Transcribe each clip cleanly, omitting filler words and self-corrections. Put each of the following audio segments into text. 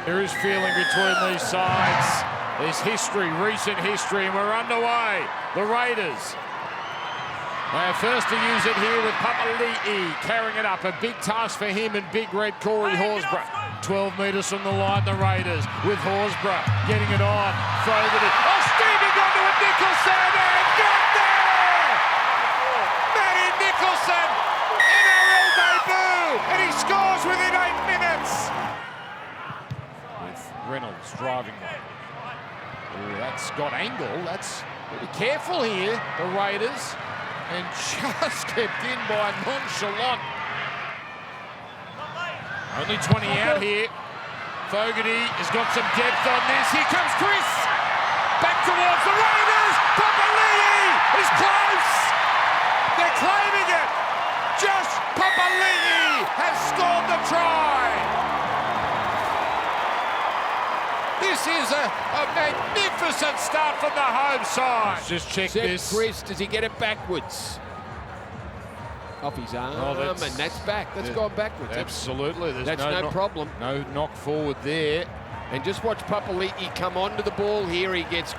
There is feeling between these sides. There's history, recent history, and we're underway. The Raiders. They're first to use it here with Papali'i carrying it up. A big task for him and big red Corey Horsburgh. 12 metres from the line, the Raiders with Horsburgh getting it on. Fogarty. Oh, steaming onto it, Nicholson, and got there! Matty Nicholson, NRL debut, and he scores within 8 minutes. With Reynolds driving one. Ooh, that's got angle. That's be careful here, the Raiders. And just kept in by nonchalant. Only 20 out here. Fogarty has got some depth on this. Here comes Chris. Back towards the Raiders. Papali'i is close. They're claiming it. Just Papali'i has scored the try. This is a magnificent start from the home side. Let's just check this. Chris, does he get it backwards? Off his arm, and that's back. That's gone backwards. Absolutely. That's no problem. No knock forward there. And just watch Papali'i come onto the ball here. He gets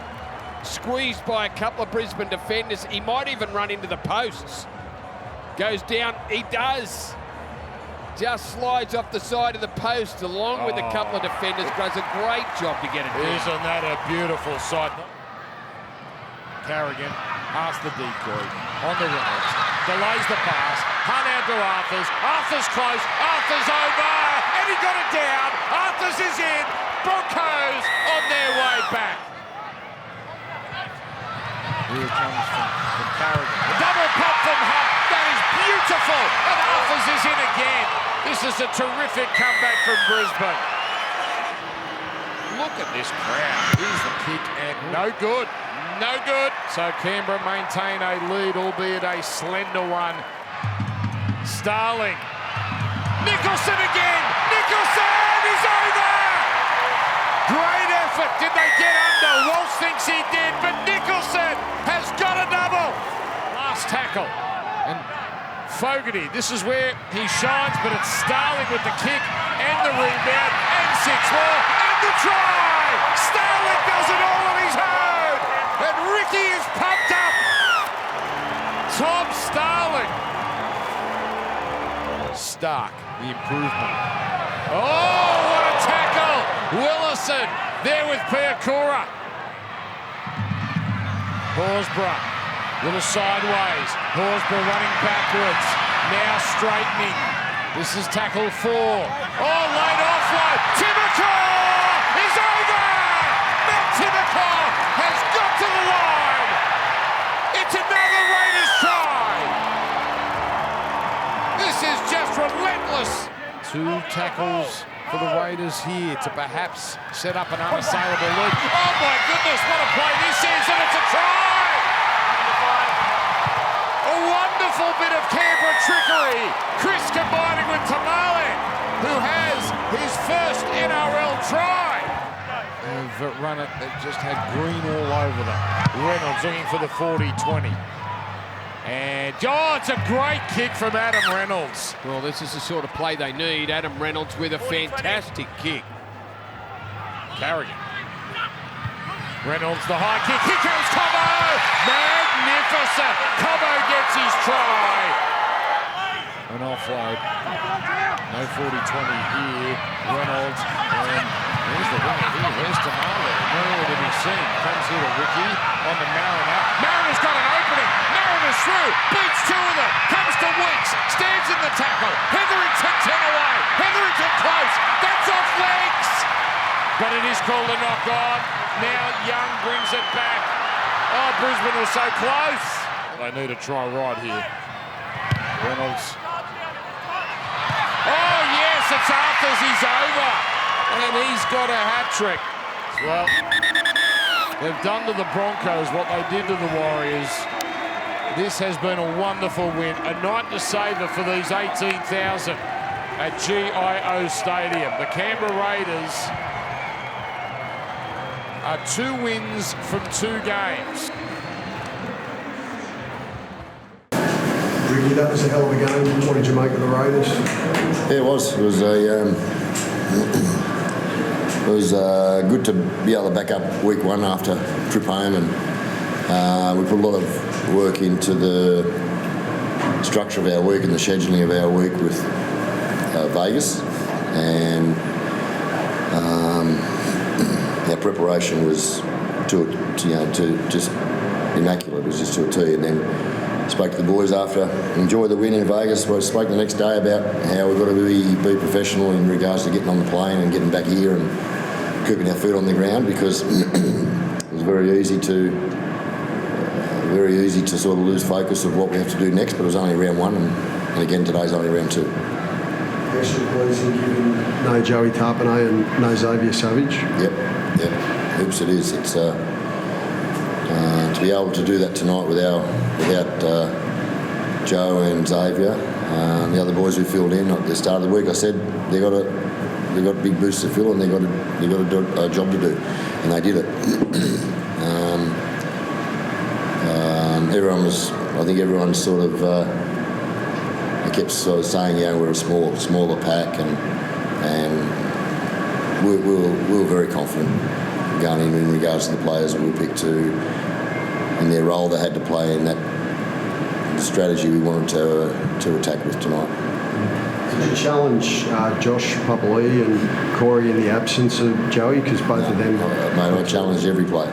squeezed by a couple of Brisbane defenders. He might even run into the posts. Goes down. He does. Just slides off the side of the post along with a couple of defenders. Does a great job to get it down. Isn't that a beautiful sight? Carrigan past the decoy on the Reynolds. Delays the pass. Hunt out to Arthurs. Arthurs close. Arthurs over. And he got it down. Arthurs is in. Broncos on their way back. Here it comes from Carrigan. A double pop from Hunt. That is beautiful. And Arthurs is in again. This is a terrific comeback from Brisbane. Look at this crowd. Here's the kick and no good. No good. So Canberra maintain a lead, albeit a slender one. Starling. Nicholson again. Nicholson is over. Great effort. Did they get under? Walsh thinks he did, but Nicholson has got a double. Last tackle. And Fogarty, this is where he shines, but it's Starling with the kick and the rebound and 6 more and the try. Starling does it all on his own. And Ricky is pumped up. Tom Starling. Stark, the improvement. Oh, what a tackle. Willison there with Piakura. Horsburgh, little sideways. Horsburgh running backwards. Now straightening. This is tackle 4. Oh, late offload. Timoko is over. Matt Timoko has got to the line. It's another Raiders try. This is just relentless. 2 tackles for the Raiders here to perhaps set up an unassailable lead. Oh my goodness, what a play this is, and it's a try! A wonderful bit of Canberra trickery. Chris combining with Tamale, who has his first NRL try. They've run it, they've just had green all over them. Reynolds looking for the 40-20. And, oh, it's a great kick from Adam Reynolds. Well, this is the sort of play they need. Adam Reynolds with a fantastic kick. Carrigan. Reynolds, the high kick. Here comes Cobbo. Magnificent. Cobbo gets his try. An offload. No 40-20 here. Reynolds. And there's the winger here. Where's Jamal? Nowhere to be seen. Comes here to Ricky on the Mariner. Mariner's got an opening. Mariner's through. Beats 2 of them. Comes to Weeks. Stands in the tackle. Hetherington 10 away. Hetherington close. That's off legs. But it is called a knock on. Now Young brings it back. Oh, Brisbane was so close. They need a try right here. Reynolds. Oh, yes, it's Arthurs. He's over. And he's got a hat-trick. Well, they've done to the Broncos what they did to the Warriors. This has been a wonderful win. A night to savour for these 18,000 at GIO Stadium. The Canberra Raiders are 2 wins from 2 games. Ricky, that was a hell of a game. What did you make of the Raiders? Yeah, it was. It was a was good to be able to back up week 1 after trip home, and we put a lot of work into the structure of our week and the scheduling of our week with Vegas, and our preparation was to just immaculate. It was just to a T. And then spoke to the boys after, enjoyed the win in Vegas. I spoke the next day about how we've got to be professional in regards to getting on the plane and getting back here and keeping our feet on the ground, because it was very easy to sort of lose focus of what we have to do next. But it was only round 1, and again today's only round 2. Actually pleasing given no Joey Tarpanay and no Xavier Savage. Yep. Oops, it is. It's to be able to do that tonight without Joe and Xavier, the other boys who filled in at the start of the week. I said they got big boots to fill, and they got a job to do, and they did it. I think everyone sort of. I kept sort of saying, we're a smaller pack, and we were very confident going in regards to the players we picked in their role they had to play in that strategy we wanted to attack with tonight. Did you challenge Josh Papali and Corey in the absence of Joey? Because both of them... Mate, I challenged every player.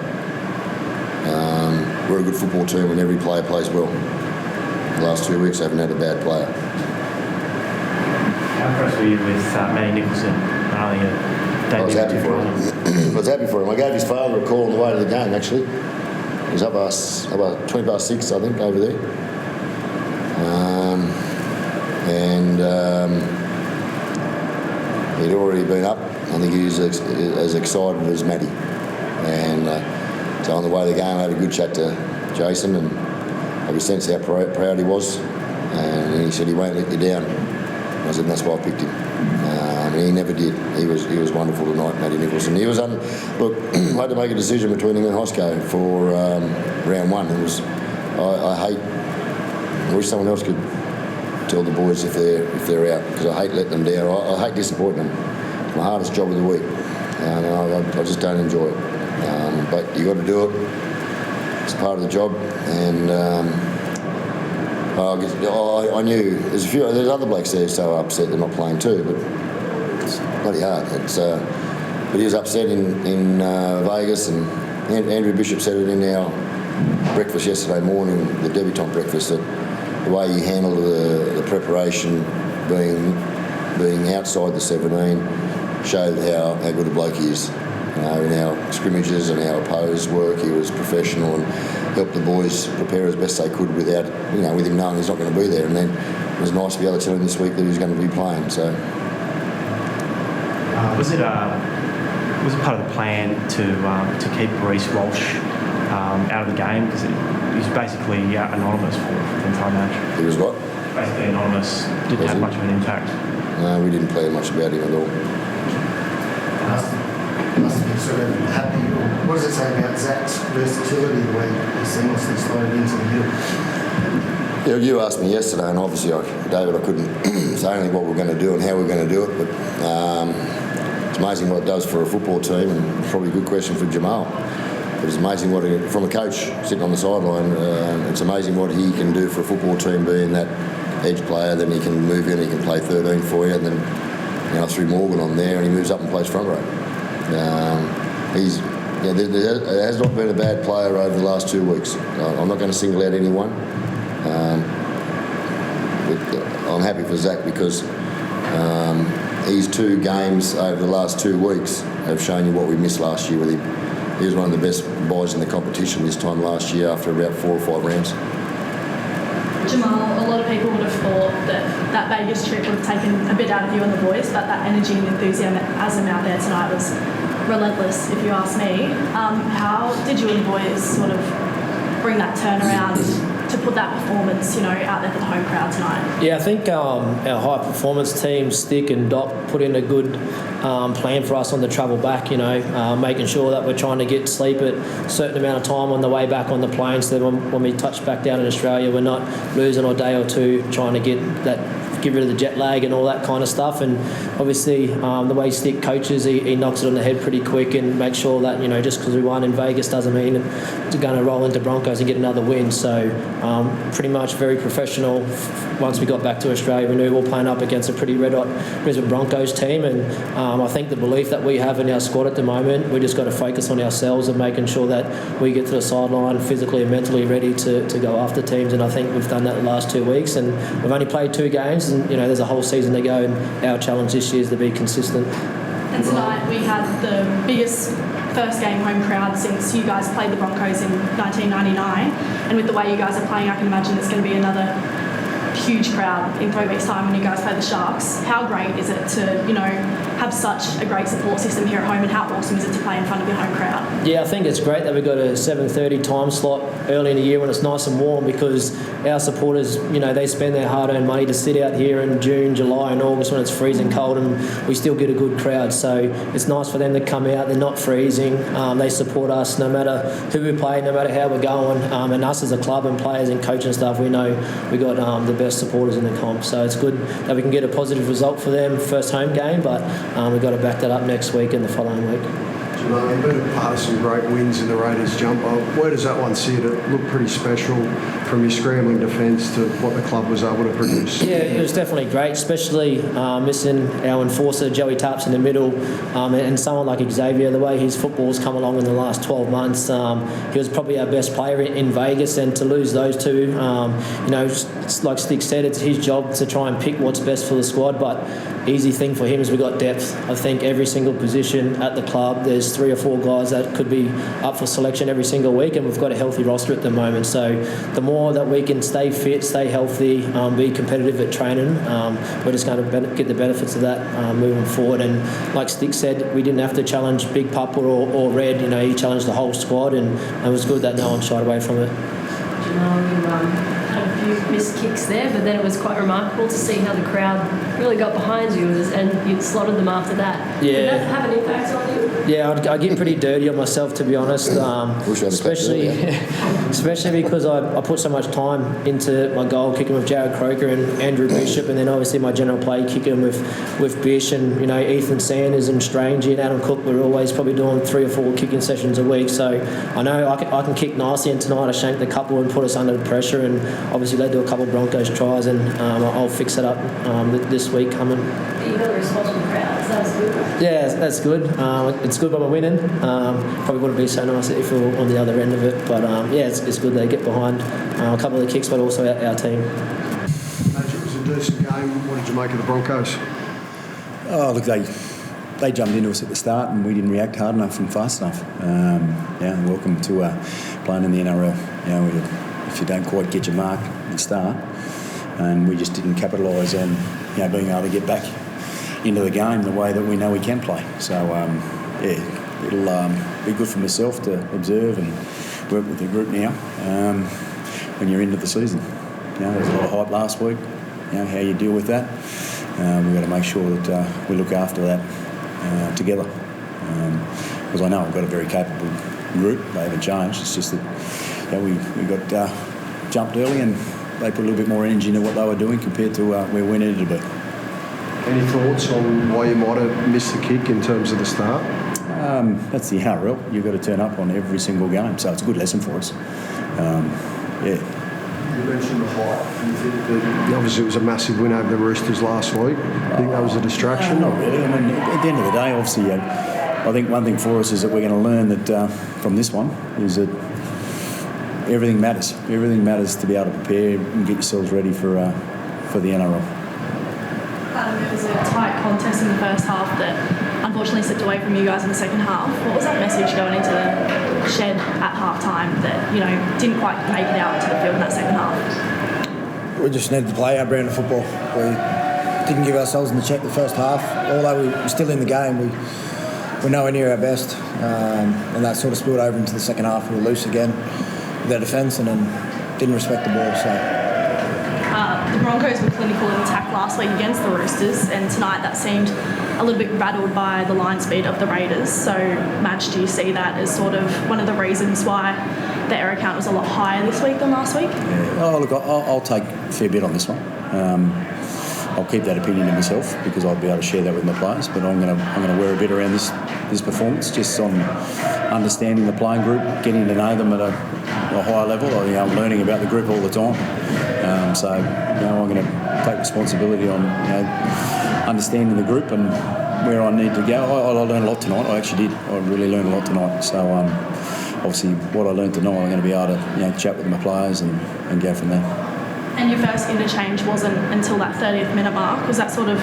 We're a good football team and every player plays well. The last 2 weeks I haven't had a bad player. How impressed were you with Matty Nicholson? I was happy for him. I gave his father a call on the way to the game, actually. It was about 20 past 6, I think, over there. He'd already been up. I think he was as excited as Matty. And so on the way to the game, I had a good chat to Jason, and I could sense how proud he was. And he said he won't let you down. I said, and that's why I picked him. And he never did. He was wonderful tonight, Matty Nicholson. He was look, I had to make a decision between him and Hosco for round 1. It was I wish someone else could tell the boys if they're out, because I hate letting them down. I hate disappointing them. It's my hardest job of the week, and I just don't enjoy it. But you got to do it. It's part of the job, and I knew there's other blokes there so upset they're not playing too, but it's bloody hard. But he was upset in Vegas, and Andrew Bishop said it in our breakfast yesterday morning, the debutante breakfast, that the way he handled the preparation, being outside the 17, showed how good a bloke he is. In our scrimmages and our opposed work, he was professional and helped the boys prepare as best they could with him knowing he's not going to be there. And then it was nice to be able to tell him this week that he was going to be playing. So, was it part of the plan to keep Reece Walsh out of the game, because he's basically anonymous for the entire match? He was what? Basically anonymous. Didn't have much of an impact. No, we didn't play much about him at all. Must have been sort of happy. What does it say about Zach's versatility, the way he seamlessly slotted into the middle? Yeah, you asked me yesterday, and obviously, David, I couldn't say only what we're going to do and how we're going to do it, but it's amazing what it does for a football team, and probably a good question for Jamal. But it's amazing from a coach sitting on the sideline, it's amazing what he can do for a football team, being that edge player. Then he can move in, he can play 13 for you, and then through Morgan on there, and he moves up and plays front row. There has not been a bad player over the last 2 weeks. I'm not going to single out anyone. But I'm happy for Zach, because his 2 games over the last 2 weeks have shown you what we missed last year with him. He was one of the best boys in the competition this time last year after about 4 or 5 rounds. Jamal, a lot of people would have thought that Vegas trip would have taken a bit out of you and the boys, but that energy and enthusiasm out there tonight was relentless, if you ask me. How did you and the boys sort of bring that turnaround to put that performance, out there for the home crowd tonight? Yeah, I think our high performance team, Stick and Doc, put in a good plan for us on the travel back, making sure that we're trying to get sleep at a certain amount of time on the way back on the plane, so that when we touch back down in Australia, we're not losing a day or two trying to get that get rid of the jet lag and all that kind of stuff. And obviously, the way Stick coaches, he knocks it on the head pretty quick and makes sure that, just because we won in Vegas doesn't mean it's going to roll into Broncos and get another win. So pretty much very professional. Once we got back to Australia, we knew we were playing up against a pretty red-hot Brisbane Broncos team, and I think the belief that we have in our squad at the moment, we just got to focus on ourselves and making sure that we get to the sideline physically and mentally ready to go after teams. And I think we've done that the last 2 weeks, and we've only played 2 games, and there's a whole season to go, and our challenge this year is to be consistent. And tonight we had the biggest first game home crowd since you guys played the Broncos in 1999, and with the way you guys are playing, I can imagine it's going to be another huge crowd in 3 weeks' time when you guys play the Sharks. How great is it to, have such a great support system here at home, and how awesome is it to play in front of your home crowd? Yeah, I think it's great that we've got a 7:30 time slot early in the year when it's nice and warm, because our supporters, they spend their hard-earned money to sit out here in June, July and August when it's freezing cold, and we still get a good crowd. So it's nice for them to come out. They're not freezing. They support us no matter who we play, no matter how we're going. And us as a club and players and coach and stuff, we know we got the best supporters in the comp. So it's good that we can get a positive result for them first home game, but we've got to back that up next week and the following week. Jamal, you've been a part of some great wins in the Raiders jump. Where does that one sit? It looked pretty special from your scrambling defence to what the club was able to produce. Yeah, it was definitely great, especially missing our enforcer, Joey Tarps, in the middle, and someone like Xavier, the way his football's come along in the last 12 months, he was probably our best player in Vegas, and to lose those two, like Stick said, it's his job to try and pick what's best for the squad, but easy thing for him is we've got depth. I think every single position at the club, there's 3 or 4 guys that could be up for selection every single week, and we've got a healthy roster at the moment. So the more that we can stay fit, stay healthy, be competitive at training, we're just going to get the benefits of that moving forward. And like Stick said, we didn't have to challenge Big Papa or Red. He challenged the whole squad, and it was good that no one shied away from it. Jamal, you had a few missed kicks there, but then it was quite remarkable to see how the crowd really got behind you, and you slotted them after that. Yeah. Did that have an impact on you? Yeah, I get pretty dirty on myself, to be honest, especially because I put so much time into my goal kicking with Jared Croker and Andrew Bishop, and then obviously my general play kicking with Bish and Ethan Sanders and Strangey and Adam Cook. We're always probably doing 3 or 4 kicking sessions a week, so I know I can kick nicely, and tonight I shanked a couple and put us under pressure, and obviously led to a couple of Broncos tries, and I'll fix it up this week coming. You got a responsible crowd, so that's good. Yeah, that's good. It's good when we're winning. Probably wouldn't be so nice if we were on the other end of it, but it's good they get behind a couple of the kicks, but also our team. It was a decent game. What did you make of the Broncos? Oh, look, they jumped into us at the start, and we didn't react hard enough and fast enough. Welcome to playing in the NRL. If you don't quite get your mark at the start, and we just didn't capitalise on being able to get back into the game the way that we know we can play. So it'll be good for myself to observe and work with the group now when you're into the season. There was a lot of hype last week. How you deal with that, we've got to make sure that we look after that together. Because I know I've got a very capable group. They haven't changed. It's just that we got jumped early, and they put a little bit more energy into what they were doing compared to where we needed to be. Any thoughts on why you might have missed the kick in terms of the start? That's the NRL. You've got to turn up on every single game, so it's a good lesson for us. You mentioned the hype. You think that obviously it was a massive win over the Roosters last week. I think that was a distraction. Not really. I mean, at the end of the day, obviously, I think one thing for us is that we're going to learn that from this one is that everything matters. Everything matters to be able to prepare and get yourselves ready for the NRL. It was a tight contest in the first half that unfortunately slipped away from you guys in the second half. What was that message going into the shed at half time that didn't quite make it out to the field in that second half? We just needed to play our brand of football. We didn't give ourselves in the check the first half. Although we were still in the game, we're nowhere near our best, and that sort of spilled over into the second half. We were loose again with our defence, and then didn't respect the ball. So. The Broncos were clinical in attack last week against the Roosters, and tonight that seemed a little bit rattled by the line speed of the Raiders. So, Madge, do you see that as sort of one of the reasons why the error count was a lot higher this week than last week? Yeah. Oh, look, I'll take a fair bit on this one. I'll keep that opinion to myself because I'll be able to share that with my players. But I'm going to wear a bit around this performance, just on understanding the playing group, getting to know them at a higher level. I'm learning about the group all the time. So I'm going to take responsibility on understanding the group and where I need to go. I learned a lot tonight. I actually did. I really learned a lot tonight. So obviously, what I learned tonight, I'm going to be able to chat with my players and go from there. And your first interchange wasn't until that 30th minute mark. Was that sort of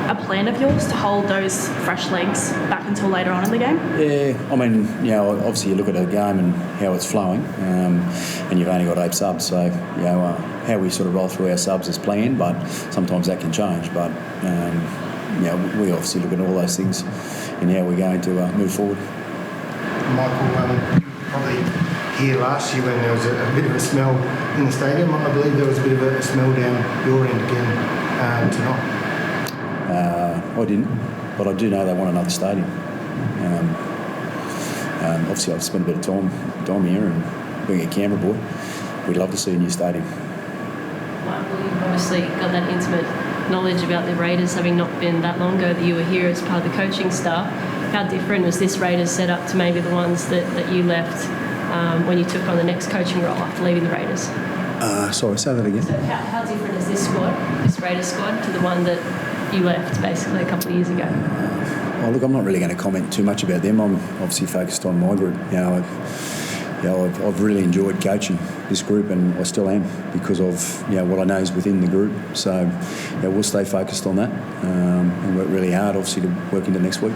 a plan of yours to hold those fresh legs back until later on in the game? Yeah, I mean, obviously you look at a game and how it's flowing, and you've only got 8 subs, so how we sort of roll through our subs is planned, but sometimes that can change. But we obviously look at all those things and how we're going to move forward. Michael, you probably here last year when there was a bit of a smell in the stadium. I believe there was a bit of a smell down your end again tonight. I didn't, but I do know they want another stadium. Obviously, I've spent a bit of time here, and being a Canberra boy, we'd love to see a new stadium. Michael, you've obviously got that intimate knowledge about the Raiders, having not been that long ago that you were here as part of the coaching staff. How different was this Raiders set up to maybe the ones that you left when you took on the next coaching role after leaving the Raiders? Sorry, say that again. So how different is this squad, this Raiders squad, to the one that you left basically a couple of years ago? Look, I'm not really going to comment too much about them. I'm obviously focused on my group. I've really enjoyed coaching this group, and I still am because of what I know is within the group. So we'll stay focused on that and work really hard, obviously, to work into next week.